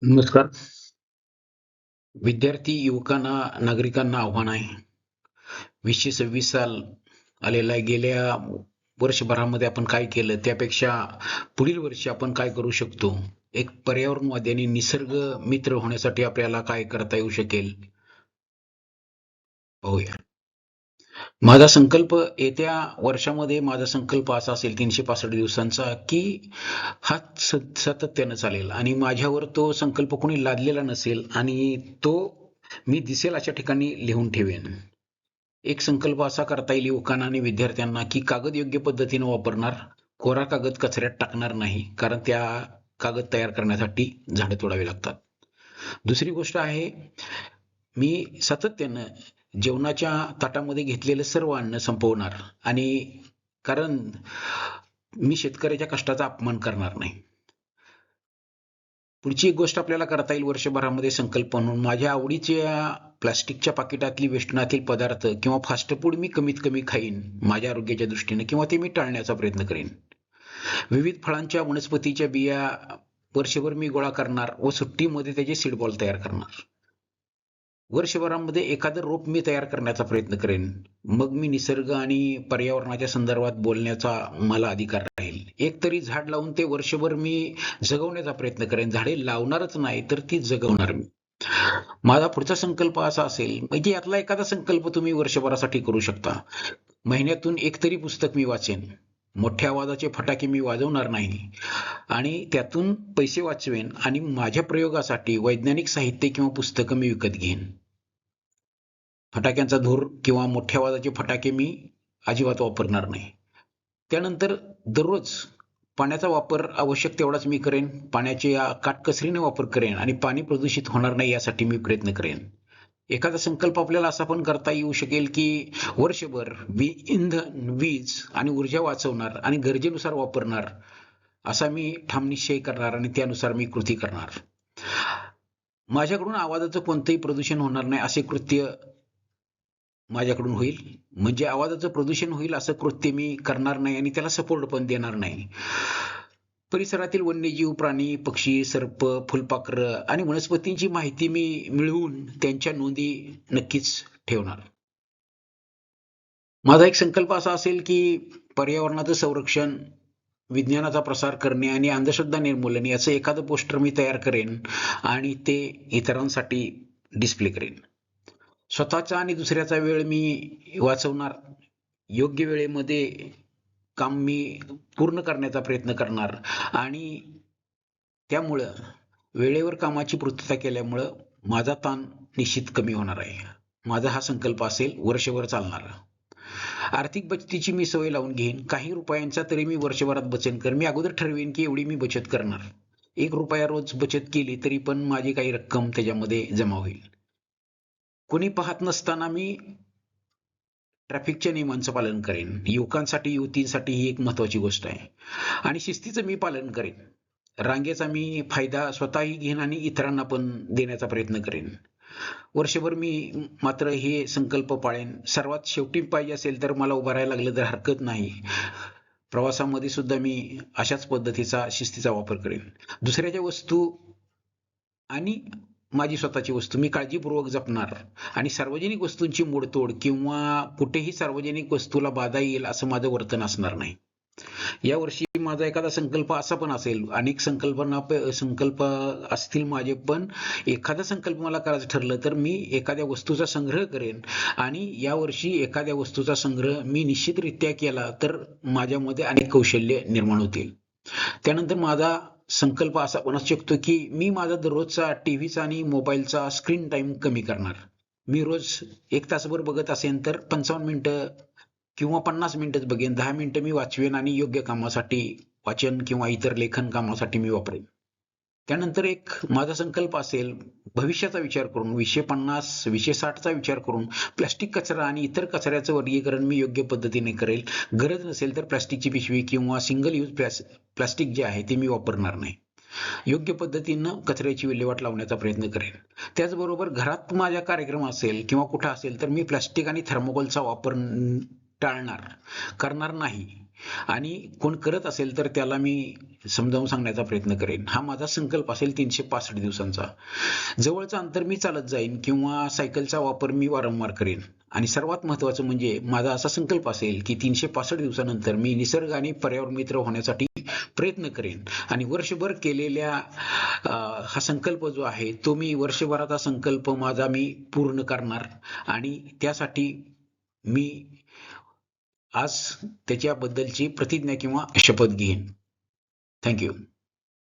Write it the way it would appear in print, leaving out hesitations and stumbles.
नमस्कार. विद्यार्थी युवकांना, नागरिकांना आव्हान आहे. 2026 साल आलेला आहे. गेल्या वर्षभरामध्ये आपण काय केलं, त्यापेक्षा पुढील वर्षी आपण काय करू शकतो? एक पर्यावरणवादी आणि निसर्ग मित्र होण्यासाठी आपल्याला काय करता येऊ शकेल? पाहूया. माझा संकल्प येत्या वर्षामध्ये माझा संकल्प असा असेल 365 दिवसांचा, की हा सातत्यानं चालेल आणि माझ्यावर तो संकल्प कोणी लादलेला नसेल आणि तो मी दिसेल अशा ठिकाणी लिहून ठेवेन. एक संकल्प असा करता येईल युवकांना आणि विद्यार्थ्यांना, की कागद योग्य पद्धतीनं वापरणार, कोरा कागद कचऱ्यात टाकणार नाही. कारण त्या कागद तयार करण्यासाठी झाडं तोडावी लागतात. दुसरी गोष्ट आहे, मी सातत्यानं जेवणाच्या ताटामध्ये घेतलेलं सर्व अन्न संपवणार आणि कारण मी शेतकऱ्याच्या कष्टाचा अपमान करणार नाही. पुढची एक गोष्ट आपल्याला करता येईल वर्षभरामध्ये संकल्प म्हणून माझ्या आवडीच्या प्लास्टिकच्या पाकिटातली वेष्टनातील पदार्थ किंवा फास्ट फूड मी कमीत कमी खाईन माझ्या आरोग्याच्या दृष्टीने किंवा ते मी टाळण्याचा प्रयत्न करीन. विविध फळांच्या वनस्पतीच्या बिया वर्षभर मी गोळा करणार व सुट्टीमध्ये त्याचे सीड बॉल तयार करणार. वर्षभरामध्ये एखादं रोप मी तयार करण्याचा प्रयत्न करेन. मग मी निसर्ग आणि पर्यावरणाच्या संदर्भात बोलण्याचा मला अधिकार राहील. एक तरी झाड लावून ते वर्षभर मी जगवण्याचा प्रयत्न करेन. झाडे लावणारच नाही तर ती जगवणार मी. माझा पुढचा संकल्प असा असेल, म्हणजे यातला एखादा संकल्प तुम्ही वर्षभरासाठी करू शकता. महिन्यातून एक तरी पुस्तक मी वाचेन. मोठ्या आवाजाचे फटाके मी वाजवणार नाही आणि त्यातून पैसे वाचवेन आणि माझ्या प्रयोगासाठी वैज्ञानिक साहित्य किंवा पुस्तकं मी विकत घेईन. फटाक्यांचा धूर किंवा मोठ्या आवाजाचे फटाके मी अजिबात वापरणार नाही. त्यानंतर दररोज पाण्याचा वापर आवश्यक तेवढाच मी करेन. पाण्याचे काटकसरीने वापर करेन आणि पाणी प्रदूषित होणार नाही यासाठी मी प्रयत्न करेन. एखादा संकल्प आपल्याला असा पण करता येऊ शकेल, की वर्षभर इंधन, वीज आणि ऊर्जा वाचवणार आणि गरजेनुसार वापरणार असा मी ठाम निश्चय करणार आणि त्यानुसार मी कृती करणार. माझ्याकडून आवाजाचं कोणतंही प्रदूषण होणार नाही असे कृत्य माझ्याकडून होईल. म्हणजे आवाजाचं प्रदूषण होईल असं कृत्य मी करणार नाही आणि त्याला सपोर्ट पण देणार नाही. परिसरातील वन्यजीव, प्राणी, पक्षी, सर्प, फुलपाखरं आणि वनस्पतींची माहिती मी मिळवून त्यांच्या नोंदी नक्कीच ठेवणार. माझा एक संकल्प असा असेल, की पर्यावरणाचं संरक्षण, विज्ञानाचा प्रसार करणे आणि अंधश्रद्धा निर्मूलन याचं एखादं पोस्टर मी तयार करेन आणि ते इतरांसाठी डिस्प्ले करेन. स्वतःचा आणि दुसऱ्याचा वेळ मी वाचवणार. योग्य वेळेमध्ये काम मी पूर्ण करण्याचा प्रयत्न करणार आणि त्यामुळं वेळेवर कामाची पूर्तता केल्यामुळं माझा ताण निश्चित कमी होणार आहे. माझा हा संकल्प असेल वर्षभर चालणारा. आर्थिक बचतीची मी सवय लावून घेईन. काही रुपयांचा तरी मी वर्षभरात बचत करेन. मी अगोदर ठरवेन की एवढी मी बचत करणार. ₹1 रोज बचत केली तरी पण माझी काही रक्कम त्याच्यामध्ये जमा होईल. कोणी पाहत नसताना मी ट्रॅफिकच्या नियमांचं पालन करेन. युवकांसाठी, युवतींसाठी ही एक महत्त्वाची गोष्ट आहे. आणि शिस्तीचं मी पालन करेन. रांगेचा मी फायदा स्वतःही घेईन आणि इतरांना पण देण्याचा प्रयत्न करेन. वर्षभर मी मात्र हे संकल्प पाळेन. सर्वात शेवटी पाहिजे असेल तर मला उभं राहायला लागलं तर हरकत नाही. प्रवासामध्ये सुद्धा मी अशाच पद्धतीचा शिस्तीचा वापर करेन. दुसऱ्याच्या वस्तू आणि माझी स्वतःची वस्तू मी काळजीपूर्वक जपणार आणि सार्वजनिक वस्तूंची मोडतोड किंवा कुठेही सार्वजनिक वस्तूला बाधा येईल असं माझं वर्तन असणार नाही. यावर्षी माझा एखादा संकल्प असा पण असेल, अनेक संकल्प असतील माझे, पण एखादा संकल्प मला करायचं ठरलं तर मी एखाद्या वस्तूचा संग्रह करेन आणि यावर्षी एखाद्या वस्तूचा संग्रह मी निश्चितरित्या केला तर माझ्यामध्ये अनेक कौशल्य निर्माण होतील. त्यानंतर माझा संकल्प असा पण असू शकतो, की मी माझा दररोजचा टीव्हीचा आणि मोबाईलचा स्क्रीन टाइम कमी करणार. मी रोज 1 तासभर बघत असेन तर 55 मिनिटं किंवा 50 मिनिटंच बघेन. 10 मिनिटं मी वाचवेन आणि योग्य कामासाठी वाचन किंवा इतर लेखन कामासाठी मी वापरेन. त्यानंतर एक माझा संकल्प असेल भविष्याचा विचार करून 2050, 2060चा विचार करून प्लास्टिक कचरा आणि इतर कचऱ्याचं वर्गीकरण मी योग्य पद्धतीने करेल. गरज नसेल तर प्लास्टिकची पिशवी किंवा सिंगल यूज प्लास्टिक जे आहे ते मी वापरणार नाही. योग्य पद्धतीनं कचऱ्याची विल्हेवाट लावण्याचा प्रयत्न करेन. त्याचबरोबर घरात माझा कार्यक्रम असेल किंवा कुठं असेल तर मी प्लास्टिक आणि थर्मोकोलचा वापर टाळणार, करणार नाही. आणि कोण करत असेल तर त्याला मी समजावून सांगण्याचा प्रयत्न करेन. हा माझा संकल्प असेल 365 दिवसांचा. जवळचं अंतर मी चालत जाईन किंवा सायकलचा वापर मी वारंवार करेन. आणि सर्वात महत्त्वाचं म्हणजे माझा असा संकल्प असेल की 365 दिवसानंतर मी निसर्ग आणि पर्यावरण मित्र होण्यासाठी प्रयत्न करेन. आणि वर्षभर केलेल्या हा संकल्प जो आहे तो मी वर्षभरात हा संकल्प माझा मी पूर्ण करणार. आणि त्यासाठी मी आज त्याच्याबद्दलची प्रतिज्ञा किंवा शपथ घेईन. थँक्यू.